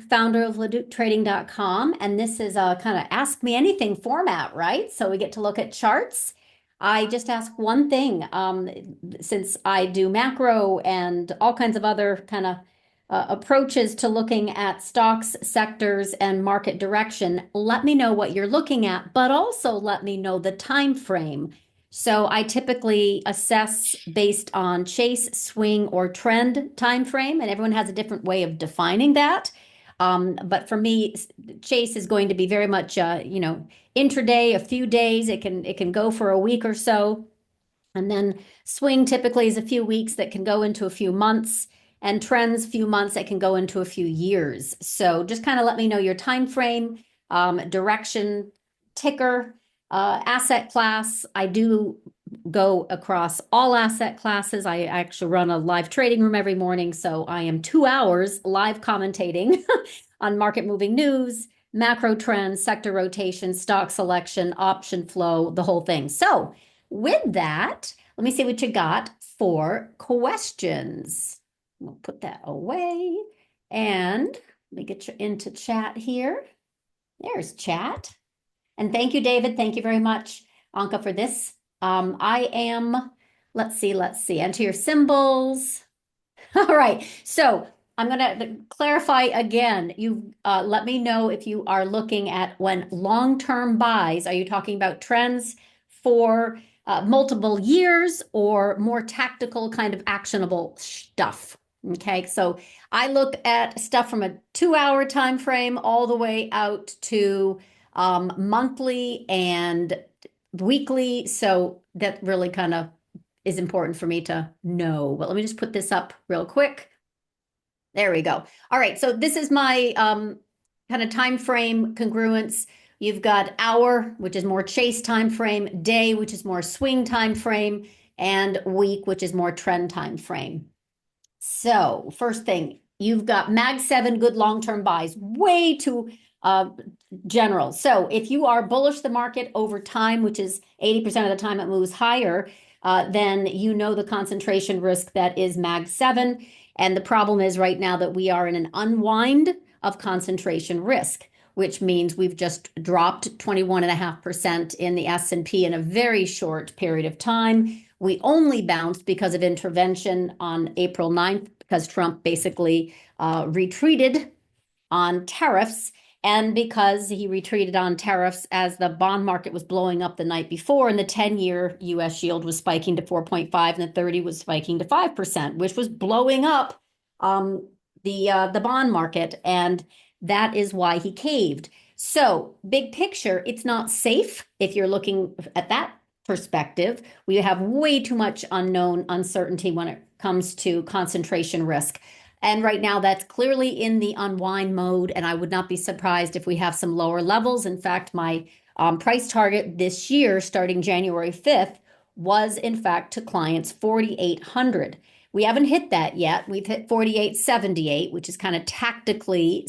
founder of LaDucTrading.com, and this is a kind of ask me anything format, right? So we get to look at charts. I just ask one thing, since I do macro and all kinds of other kind of approaches to looking at stocks, sectors, and market direction. Let me know what you're looking at, but also let me know the time frame. So I typically assess based on chase, swing, or trend time frame, and everyone has a different way of defining that. But for me, chase is going to be very much, intraday, a few days. It can go for a week or so, and then swing typically is a few weeks that can go into a few months, and trends few months that can go into a few years. So just kind of let me know your time frame, direction, ticker, asset class. I do go across all asset classes. I actually run a live trading room every morning, so I am 2 hours live commentating on market moving news, macro trends, sector rotation, stock selection, option flow, the whole thing. So with that, let me see what you got for questions. We'll put that away, and let me get you into chat here. There's chat. And thank you, David. Thank you very much, Anka, for this. Let's see, enter your symbols. All right, so I'm going to clarify again. You let me know if you are looking at when long-term buys. Are you talking about trends for multiple years or more tactical kind of actionable stuff? Okay, so I look at stuff from a 2 hour time frame all the way out to monthly and weekly. So that really kind of is important for me to know. But let me just put this up real quick. There we go. All right, so this is my kind of time frame congruence. You've got hour, which is more chase time frame, day, which is more swing time frame, and week, which is more trend time frame. So first thing, you've got Mag 7 good long-term buys, way too general. So if you are bullish the market over time, which is 80% of the time it moves higher, then you know the concentration risk that is Mag 7. And the problem is right now that we are in an unwind of concentration risk, which means we've just dropped 21.5% in the S&P in a very short period of time. We only bounced because of intervention on April 9th, because Trump basically retreated on tariffs, and because he retreated on tariffs as the bond market was blowing up the night before, and the 10-year U.S. yield was spiking to 4.5 and the 30 was spiking to 5%, which was blowing up the bond market, and that is why he caved. So big picture, it's not safe if you're looking at that perspective. We have way too much unknown uncertainty when it comes to concentration risk. And right now, that's clearly in the unwind mode, and I would not be surprised if we have some lower levels. In fact, my price target this year, starting January 5th, was in fact to clients 4,800. We haven't hit that yet. We've hit 48.78, which is kind of tactically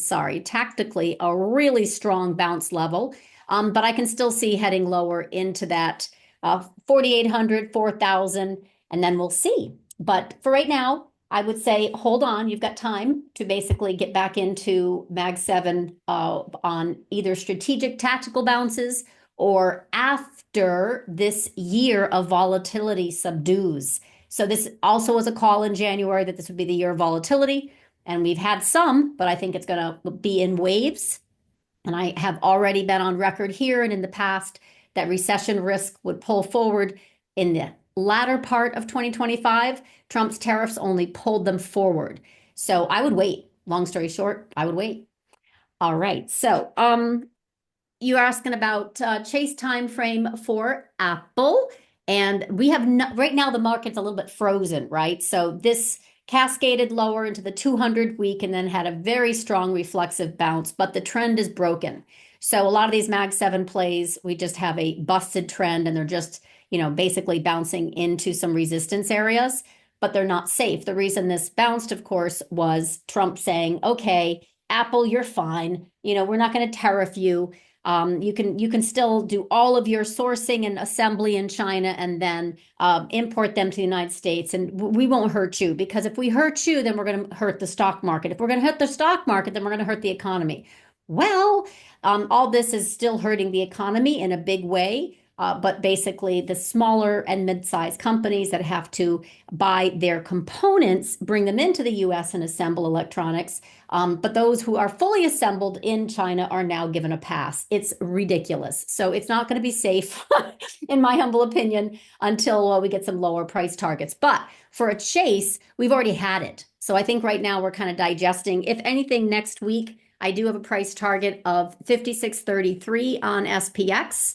a really strong bounce level. But I can still see heading lower into that 4,800, 4,000, and then we'll see. But for right now, I would say hold on. You've got time to basically get back into Mag 7 on either strategic tactical bounces or after this year of volatility subdues. So this also was a call in January that this would be the year of volatility. And we've had some, but I think it's going to be in waves. And I have already been on record here and in the past that recession risk would pull forward in the latter part of 2025. Trump's tariffs only pulled them forward. So I would wait. Long story short, I would wait. All right. So you're asking about chase time frame for Apple. And we have right now the market's a little bit frozen, right? So this cascaded lower into the 200 week and then had a very strong reflexive bounce, but the trend is broken. So a lot of these Mag 7 plays, we just have a busted trend and they're just, basically bouncing into some resistance areas, but they're not safe. The reason this bounced, of course, was Trump saying, okay, Apple, you're fine. We're not going to tariff you. You can still do all of your sourcing and assembly in China and then import them to the United States, and we won't hurt you, because if we hurt you, then we're going to hurt the stock market. If we're going to hurt the stock market, then we're going to hurt the economy. Well, all this is still hurting the economy in a big way. But basically, the smaller and mid-sized companies that have to buy their components, bring them into the US and assemble electronics. But those who are fully assembled in China are now given a pass. It's ridiculous. So it's not going to be safe, in my humble opinion, until we get some lower price targets. But for a chase, we've already had it. So I think right now we're kind of digesting. If anything, next week, I do have a price target of 56.33 on SPX.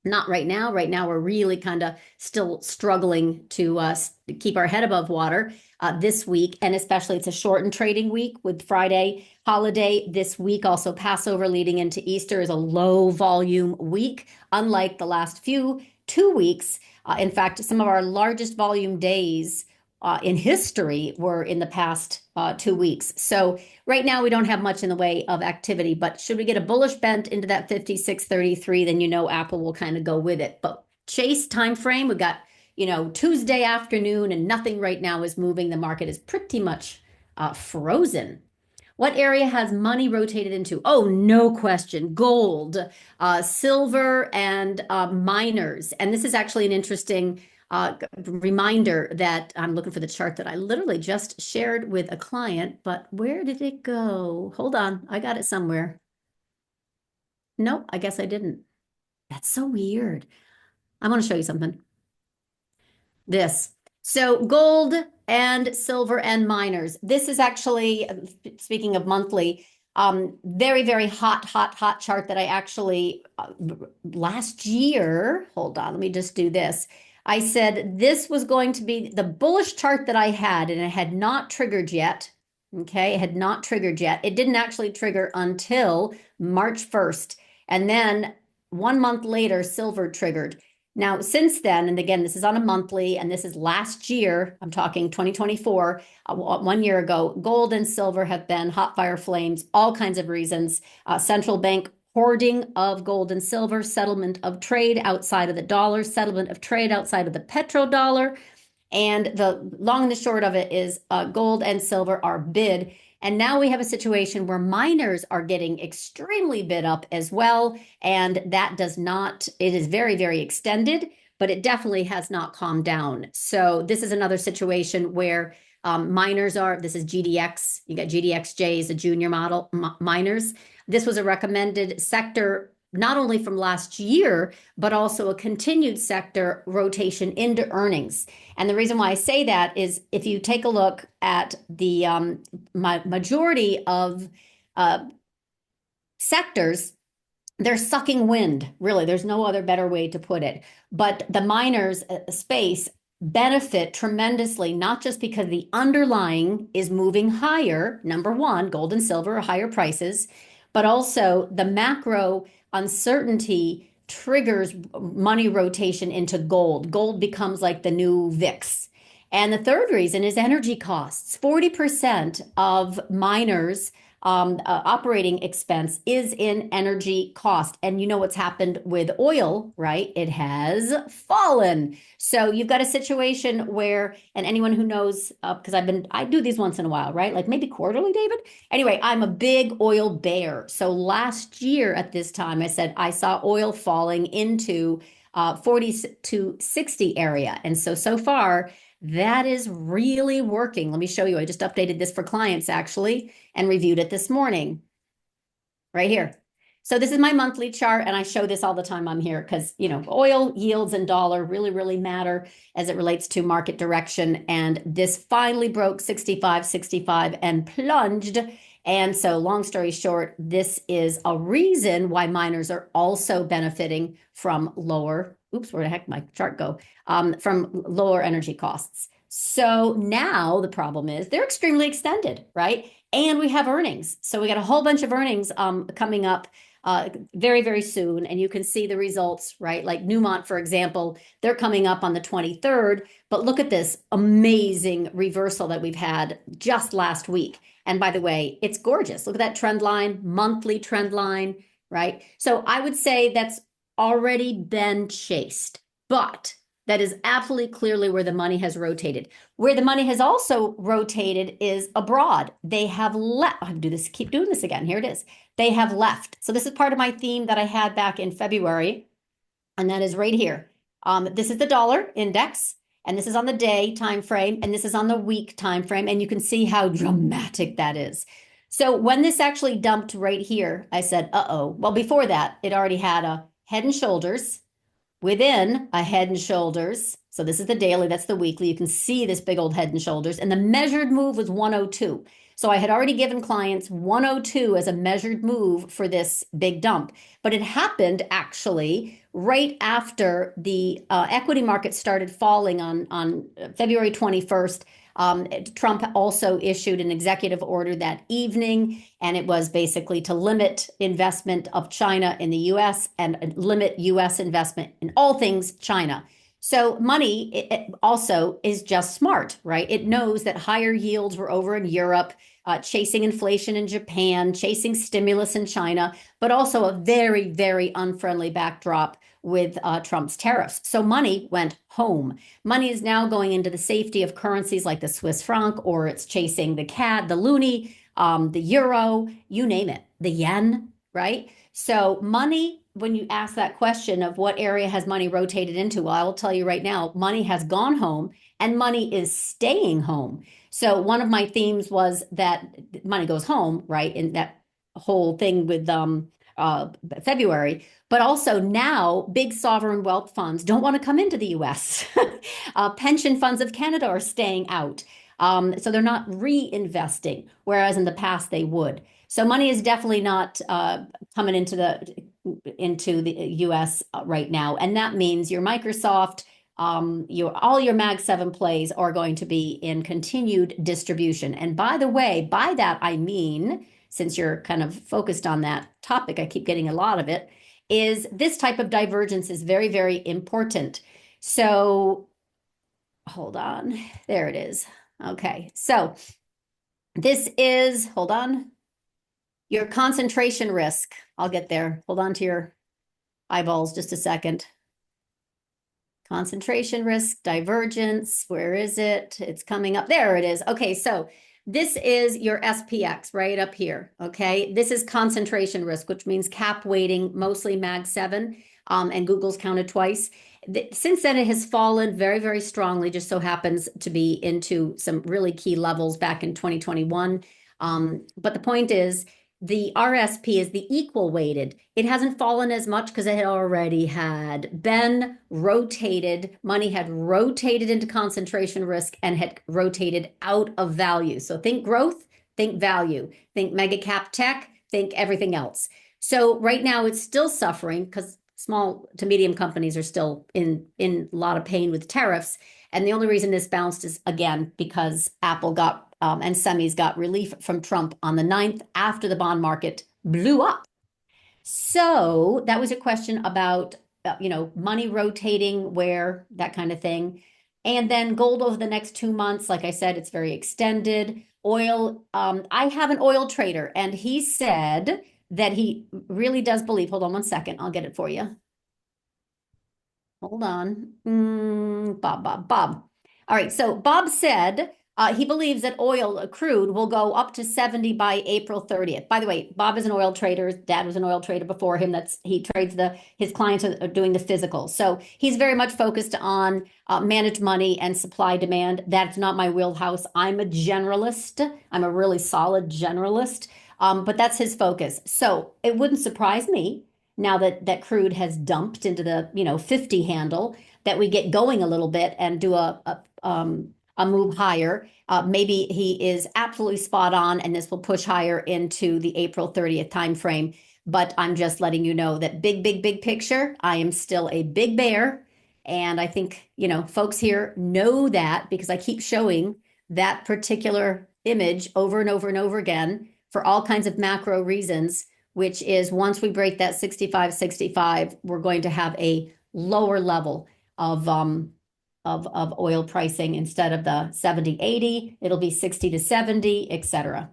Not right now. Right now, we're really kind of still struggling to keep our head above water this week. And especially, it's a shortened trading week with Friday holiday this week. Also, Passover leading into Easter is a low volume week, unlike the last 2 weeks. In fact, some of our largest volume days in history were in the past 2 weeks. So right now we don't have much in the way of activity, but should we get a bullish bent into that 56.33, then Apple will kind of go with it. But chase time frame, we got Tuesday afternoon, and nothing right now is moving. The market is pretty much frozen. What area has money rotated into? Oh, no question. Gold, silver, and miners. And this is actually an interesting reminder that I'm looking for the chart that I literally just shared with a client, but where did it go? Hold on, I got it somewhere. Nope, I guess I didn't. That's so weird. I want to show you something. This. So gold and silver and miners. This is actually, speaking of monthly, very, very hot chart that I actually, last year, hold on, let me just do this. I said this was going to be the bullish chart that I had, and it had not triggered yet. Okay, it had not triggered yet. It didn't actually trigger until March 1st. And then 1 month later, silver triggered. Now, since then, and again, this is on a monthly, and this is last year, I'm talking 2024, 1 year ago, gold and silver have been hot fire flames, all kinds of reasons. Central bank hoarding of gold and silver, settlement of trade outside of the dollar, settlement of trade outside of the petrodollar. And the long and the short of it is gold and silver are bid. And now we have a situation where miners are getting extremely bid up as well. And that does not, it is very, very extended, but it definitely has not calmed down. So this is another situation where miners are, this is GDX, you got GDXJ, a junior model miners. This was a recommended sector not only from last year, but also a continued sector rotation into earnings. And the reason why I say that is if you take a look at the majority of sectors, they're sucking wind, really. There's no other better way to put it. But the miners space benefit tremendously, not just because the underlying is moving higher, number one, gold and silver are higher prices, but also the macro uncertainty triggers money rotation into gold. Gold becomes like the new VIX. And the third reason is energy costs. 40% of miners' operating expense is in energy cost. And you know what's happened with oil, right? It has fallen. So you've got a situation where, and anyone who knows, because I do these once in a while, right? Like maybe quarterly, David. Anyway, I'm a big oil bear. So last year at this time, I said I saw oil falling into 40 to 60 area. And so far, that is really working. Let me show you. I just updated this for clients actually and reviewed it this morning right here. So this is my monthly chart, and I show this all the time I'm here because, oil yields and dollar really, really matter as it relates to market direction. And this finally broke 65 and plunged. And so long story short, this is a reason why miners are also benefiting from lower, oops, where the heck my chart go? From lower energy costs. So now the problem is they're extremely extended, right? And we have earnings. So we got a whole bunch of earnings coming up very, very soon. And you can see the results, right? Like Newmont, for example, they're coming up on the 23rd. But look at this amazing reversal that we've had just last week. And by the way, it's gorgeous. Look at that trend line, monthly trend line, right? So I would say that's already been chased, but that is absolutely clearly where the money has rotated. Where the money has also rotated is abroad. They have left. I do this, keep doing this again. Here it is. They have left. So this is part of my theme that I had back in February, and that is right here. This is the dollar index, and this is on the day time frame, and this is on the week time frame, and you can see how dramatic that is. So when this actually dumped right here, I said, uh-oh. Well, before that, it already had a head and shoulders, within a head and shoulders. So this is the daily, that's the weekly. You can see this big old head and shoulders. And the measured move was 102. So I had already given clients 102 as a measured move for this big dump. But it happened actually right after the equity market started falling on February 21st. Trump also issued an executive order that evening, and it was basically to limit investment of China in the US and limit US investment in all things China. So money it also is just smart, right? It knows that higher yields were over in Europe, chasing inflation in Japan, chasing stimulus in China, but also a very, very unfriendly backdrop with Trump's tariffs. So money went home. Money is now going into the safety of currencies like the Swiss franc, or it's chasing the CAD, the loonie, the euro, you name it, the yen, right? So money, when you ask that question of what area has money rotated into, well, I will tell you right now, money has gone home and money is staying home. So one of my themes was that money goes home, right? In that whole thing with February, but also now big sovereign wealth funds don't want to come into the US. Pension funds of Canada are staying out. So they're not reinvesting, whereas in the past they would. So money is definitely not coming into the U.S. Right now, and that means your Microsoft, your all your Mag 7 plays are going to be in continued distribution. And by the way, by that I mean, since you're kind of focused on that topic, I keep getting a lot of it, is this type of divergence is very, very important. So hold on, there it is. Okay, so this is, hold on, your concentration risk. I'll get there. Hold on to your eyeballs just a second. Concentration risk, divergence. Where is it? It's coming up. There it is. Okay, so this is your SPX right up here. Okay, this is concentration risk, which means cap weighting, mostly Mag 7, and Google's counted twice. Since then, it has fallen very, very strongly, just so happens to be into some really key levels back in 2021. But the point is, the RSP is the equal weighted. It hasn't fallen as much because it had already had been rotated. Money had rotated into concentration risk and had rotated out of value. So think growth, think value, think mega cap tech, think everything else. So right now it's still suffering because small to medium companies are still in a lot of pain with tariffs. And the only reason this bounced is, again, because Apple got and semis got relief from Trump on the 9th after the bond market blew up. So that was a question about, money rotating where, that kind of thing. And then gold over the next 2 months, like I said, it's very extended. Oil, I have an oil trader, and he said that he really does believe, hold on one second, I'll get it for you. Hold on. Bob. All right. So Bob said he believes that oil, crude, will go up to 70 by April 30th. By the way, Bob is an oil trader. His dad was an oil trader before him. He trades his clients are doing the physical. So he's very much focused on managed money and supply demand. That's not my wheelhouse. I'm a generalist. I'm a really solid generalist. But that's his focus. So it wouldn't surprise me now that crude has dumped into the 50 handle, that we get going a little bit and do a move higher. Maybe he is absolutely spot on, and this will push higher into the April 30th timeframe. But I'm just letting you know that big picture, I am still a big bear. And I think, folks here know that because I keep showing that particular image over and over and over again for all kinds of macro reasons, which is once we break that 65.65, we're going to have a lower level of oil pricing. Instead of the 70-80, it'll be 60 to 70, etc.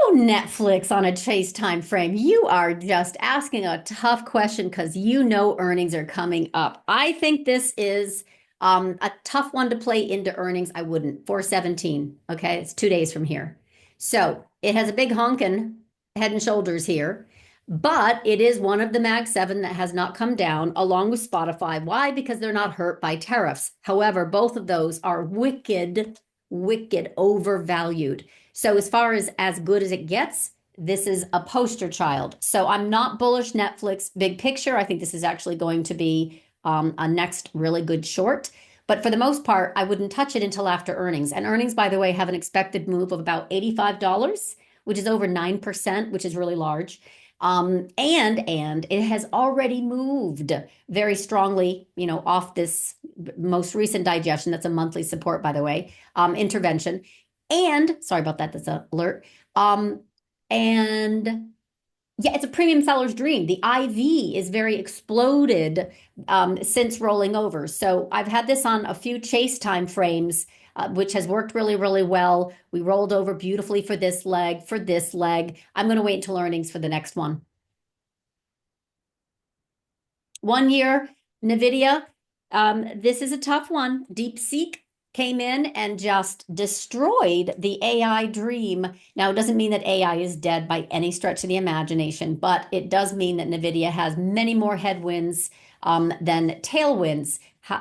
Oh, Netflix on a chase time frame. You are just asking a tough question because you know earnings are coming up. I think this is a tough one to play into earnings. I wouldn't. 417. Okay, it's 2 days from here. So it has a big honkin' head and shoulders here, but it is one of the Mag 7 that has not come down along with Spotify. Why? Because they're not hurt by tariffs. However, both of those are wicked, wicked overvalued. So as far as good as it gets, this is a poster child. So I'm not bullish Netflix big picture. I think this is actually going to be a next really good short. But for the most part, I wouldn't touch it until after earnings. And earnings, by the way, have an expected move of about $85, which is over 9%, which is really large. And it has already moved very strongly, off this most recent digestion. That's a monthly support, by the way, intervention. And sorry about that, that's an alert. And yeah, it's a premium seller's dream. The IV is very exploded since rolling over. So I've had this on a few chase time frames, which has worked really, really well. We rolled over beautifully for this leg, for this leg. I'm going to wait until earnings for the next one. 1 year, NVIDIA, this is a tough one. DeepSeek came in and just destroyed the AI dream. Now, it doesn't mean that AI is dead by any stretch of the imagination, but it does mean that NVIDIA has many more headwinds than tailwinds.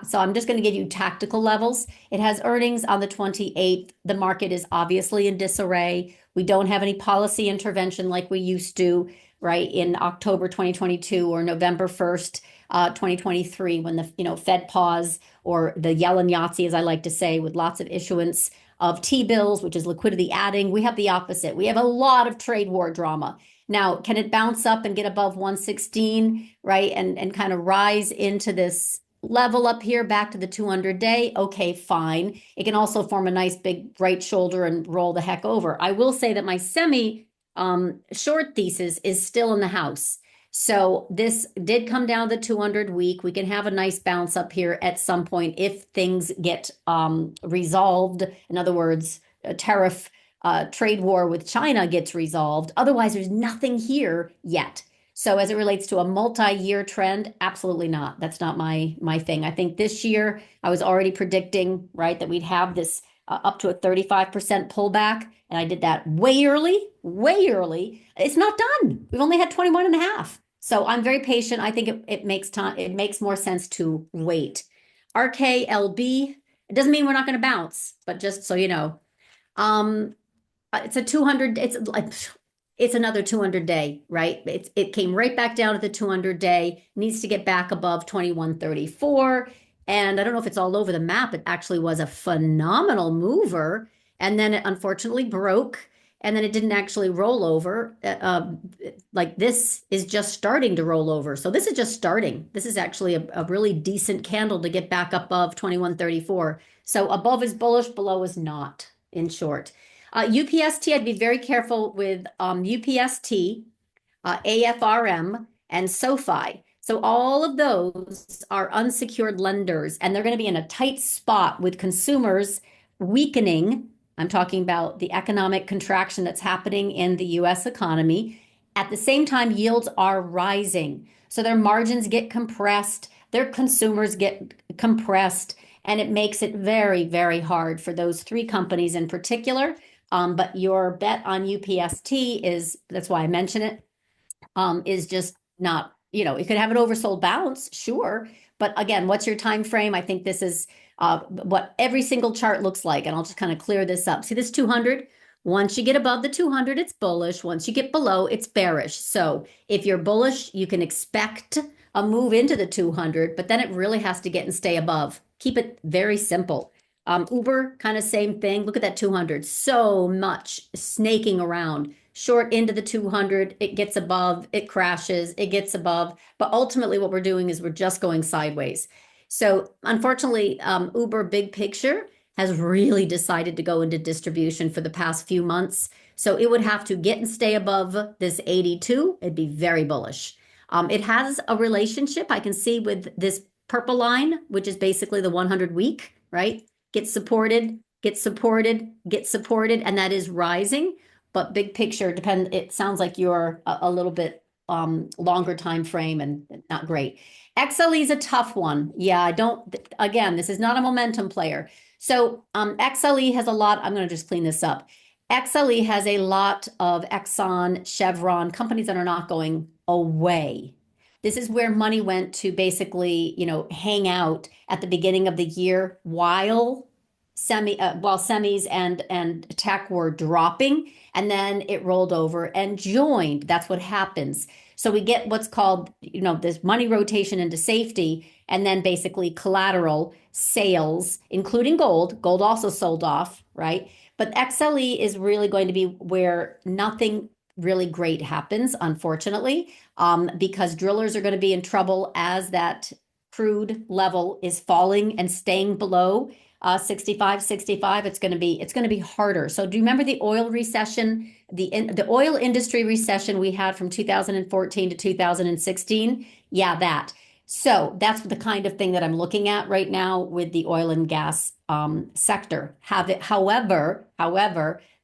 So I'm just going to give you tactical levels. It has earnings on the 28th. The market is obviously in disarray. We don't have any policy intervention like we used to, right, in October 2022 or November 1st, 2023, when the Fed pause, or the Yellen Yahtzee, as I like to say, with lots of issuance of T-bills, which is liquidity adding. We have the opposite. We have a lot of trade war drama. Now, can it bounce up and get above 116, right, and kind of rise into this level up here back to the 200-day? Okay, fine. It can also form a nice big right shoulder and roll the heck over. I will say that my semi short thesis is still in the house. So this did come down the 200 week. We can have a nice bounce up here at some point if things get resolved. In other words, a tariff trade war with China gets resolved. Otherwise, there's nothing here yet. So as it relates to a multi-year trend, absolutely not. That's not my thing. I think this year I was already predicting, right, that we'd have this up to a 35% pullback. And I did that way early, way early. It's not done. We've only had 21 and a half. So I'm very patient. I think it makes time. It makes more sense to wait. RKLB, it doesn't mean we're not going to bounce, but just so you know, um, it's a 200, it's another 200-day, right? It came right back down to the 200-day, needs to get back above 2134. And I don't know if it's all over the map. It actually was a phenomenal mover. And then it unfortunately broke. And then it didn't actually roll over. Like this is just starting to roll over. So this is just starting. This is actually a really decent candle to get back above 2134. So above is bullish, below is not, in short. UPST, I'd be very careful with UPST, AFRM, and SoFi. So all of those are unsecured lenders, and they're going to be in a tight spot with consumers weakening. I'm talking about the economic contraction that's happening in the US economy. At the same time, yields are rising. So their margins get compressed, their consumers get compressed, and it makes it very, very hard for those three companies in particular. But your bet on UPST is, that's why I mention it, is just not, it could have an oversold bounce, sure. But again, what's your time frame? I think this is what every single chart looks like. And I'll just kind of clear this up. See this 200? Once you get above the 200, it's bullish. Once you get below, it's bearish. So if you're bullish, you can expect a move into the 200, but then it really has to get and stay above. Keep it very simple. Uber, kind of same thing. Look at that 200. So much snaking around. Short into the 200, it gets above, it crashes, it gets above. But ultimately, what we're doing is we're just going sideways. So unfortunately, Uber big picture has really decided to go into distribution for the past few months. So it would have to get and stay above this 82. It'd be very bullish. It has a relationship I can see with this purple line, which is basically the 100 week, right? Get supported, get supported, get supported, and that is rising. but big picture it sounds like you're a little bit longer time frame and not great. XLE is a tough one. Yeah, I don't, again, this is not a momentum player. So XLE has a lot, I'm going to just clean this up. XLE has a lot of Exxon, Chevron, companies that are not going away. This is where money went to basically, hang out at the beginning of the year while semis and tech were dropping, and then it rolled over and joined. That's what happens. So we get what's called, this money rotation into safety, and then basically collateral sales, including gold. Gold also sold off, right? But XLE is really going to be where nothing really great happens, unfortunately, because drillers are going to be in trouble as that crude level is falling and staying below 65. It's going to be harder. So do you remember the oil recession, the oil industry recession we had from 2014 to 2016? Yeah, that. So that's the kind of thing that I'm looking at right now with the oil and gas sector. However,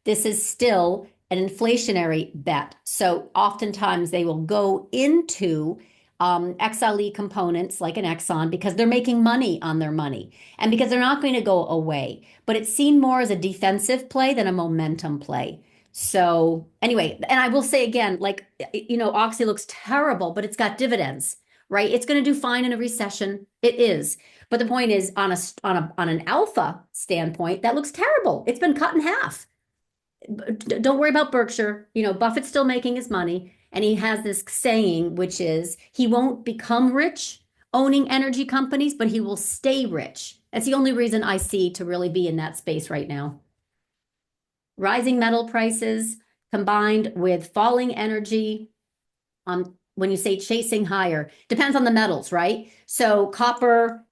this is still an inflationary bet. So oftentimes they will go into XLE components like an Exxon because they're making money on their money and because they're not going to go away. But it's seen more as a defensive play than a momentum play. So anyway, and I will say again, like, Oxy looks terrible, but it's got dividends, right? It's going to do fine in a recession. It is. But the point is, on an alpha standpoint, that looks terrible. It's been cut in half. Don't worry about Berkshire. Buffett's still making his money. And he has this saying, which is he won't become rich owning energy companies, but he will stay rich. That's the only reason I see to really be in that space right now. Rising metal prices combined with falling energy. When you say chasing higher, depends on the metals, right? So copper,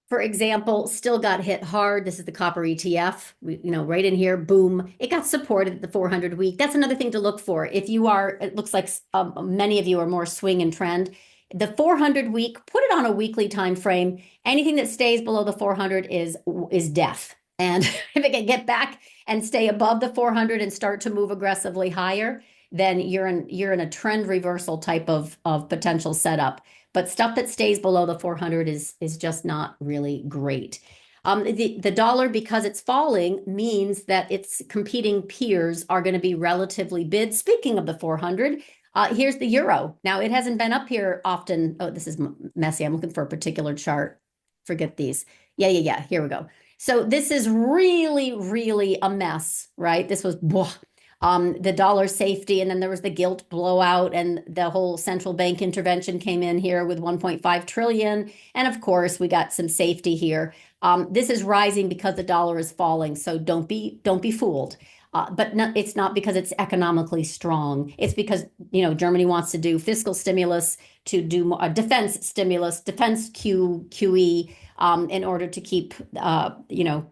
for example, still got hit hard. This is the copper ETF, right in here, boom. It got supported at the 400 week. That's another thing to look for. If you are, it looks like many of you are more swing and trend. The 400 week, put it on a weekly time frame. Anything that stays below the 400 is death. And if it can get back and stay above the 400 and start to move aggressively higher, then you're in a trend reversal type of potential setup. But stuff that stays below the 400 is just not really great. The dollar, because it's falling, means that its competing peers are going to be relatively bid. Speaking of the 400, here's the euro. Now, it hasn't been up here often. Oh, this is messy. I'm looking for a particular chart. Forget these. Yeah. Here we go. So this is really, really a mess, right? This was the dollar safety, and then there was the gilt blowout, and the whole central bank intervention came in here with 1.5 trillion. And of course, we got some safety here. This is rising because the dollar is falling, so don't be fooled. But it's not because it's economically strong. It's because Germany wants to do fiscal stimulus, to do defense stimulus, defense QE, in order to keep the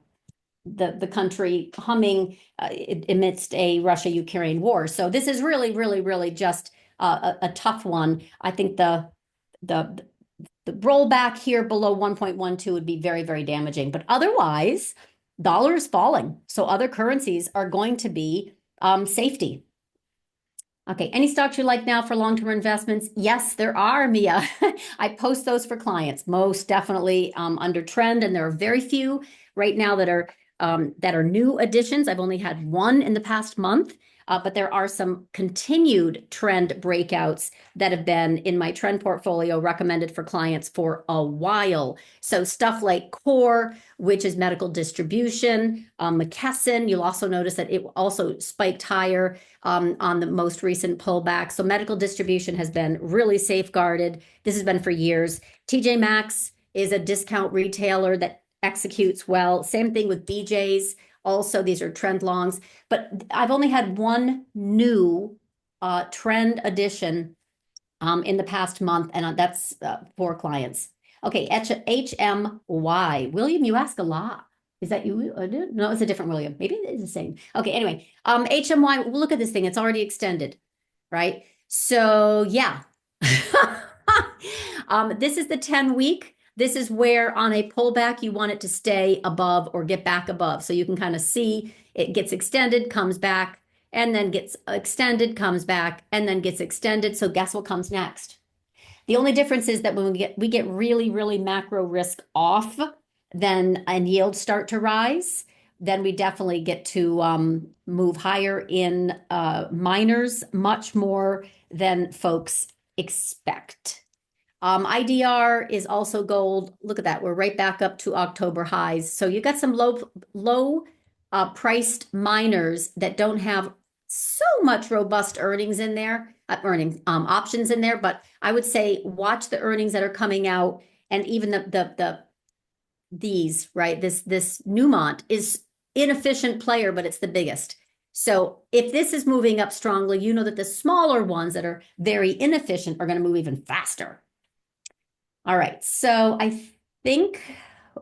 country humming amidst a Russia-Ukraine war. So this is really, really, really just a tough one. I think the rollback here below 1.12 would be very, very damaging. But otherwise, dollar is falling. So other currencies are going to be safety. Okay, any stocks you like now for long-term investments? Yes, there are, Mia. I post those for clients, most definitely under trend, and there are very few right now that are new additions. I've only had one in the past month, but there are some continued trend breakouts that have been in my trend portfolio recommended for clients for a while. So stuff like Core, which is medical distribution, McKesson, you'll also notice that it also spiked higher on the most recent pullback. So medical distribution has been really safeguarded. This has been for years. TJ Maxx is a discount retailer that executes well. Same thing with BJ's. Also, these are trend longs, but I've only had one new trend addition in the past month, and that's 4 clients. Okay, HMY. William, you ask a lot. Is that you? No, it's a different William. Maybe it is the same. Okay, anyway, HMY, look at this thing. It's already extended, right? So yeah. This is the 10-week. This is where on a pullback, you want it to stay above or get back above. So you can kind of see it gets extended, comes back, and then gets extended, comes back, and then gets extended. So guess what comes next? The only difference is that when we get really, really macro risk off, then and yields start to rise, then we definitely get to move higher in minors much more than folks expect. IDR is also gold. Look at that. We're right back up to October highs. So you got some low priced miners that don't have so much robust earnings in there, earnings options in there. But I would say watch the earnings that are coming out, and even these, right? This Newmont is inefficient player, but it's the biggest. So if this is moving up strongly, you know that the smaller ones that are very inefficient are going to move even faster. All right, so I think,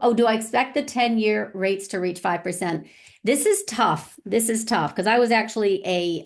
oh, do I expect the 10-year rates to reach 5%? This is tough. This is tough because I was actually a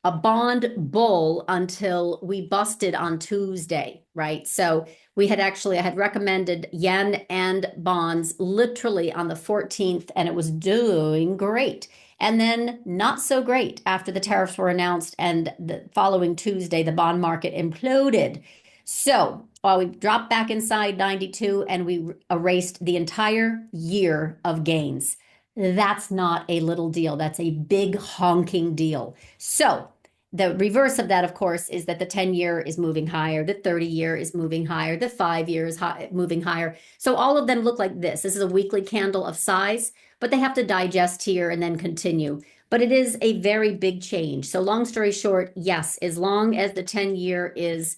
bond bull until we busted on Tuesday, right? So I had recommended yen and bonds literally on the 14th, and it was doing great. And then not so great after the tariffs were announced, and the following Tuesday, the bond market imploded. So we dropped back inside 92 and we erased the entire year of gains. That's not a little deal. That's a big honking deal. So the reverse of that, of course, is that the 10-year is moving higher, the 30-year is moving higher, the 5-year is moving higher. So all of them look like this. This is a weekly candle of size, but they have to digest here and then continue. But it is a very big change. So long story short, yes, as long as the 10-year is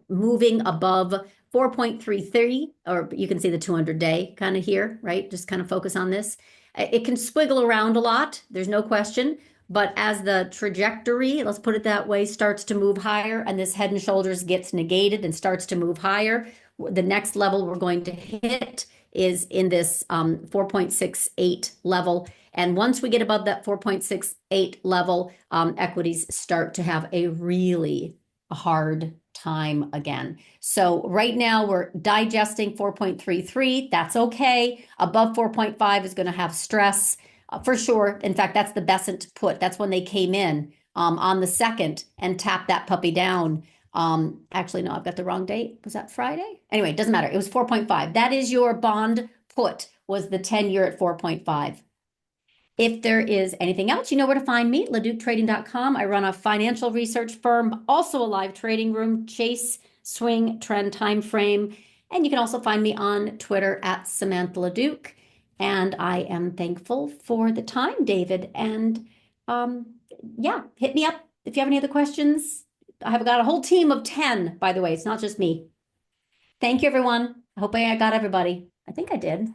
moving above 4.33, or you can see the 200-day kind of here, right? Just kind of focus on this. It can squiggle around a lot, there's no question. But as the trajectory, let's put it that way, starts to move higher and this head and shoulders gets negated and starts to move higher, the next level we're going to hit is in this 4.68 level. And once we get above that 4.68 level, equities start to have a really hard time again. So right now we're digesting 4.33. That's okay. Above 4.5 is going to have stress. For sure. In fact, that's the Besant put. That's when they came in on the 2nd and tapped that puppy down. Actually, no, I've got the wrong date. Was that Friday? Anyway, it doesn't matter. It was 4.5. That is your bond put, was the 10-year at 4.5. If there is anything else, you know where to find me, LaDucTrading.com. I run a financial research firm, also a live trading room, chase, swing, trend, time frame. And you can also find me on Twitter at Samantha LaDuc. And I am thankful for the time, David. And yeah, hit me up if you have any other questions. I have got a whole team of 10, by the way. It's not just me. Thank you, everyone. I hope I got everybody. I think I did.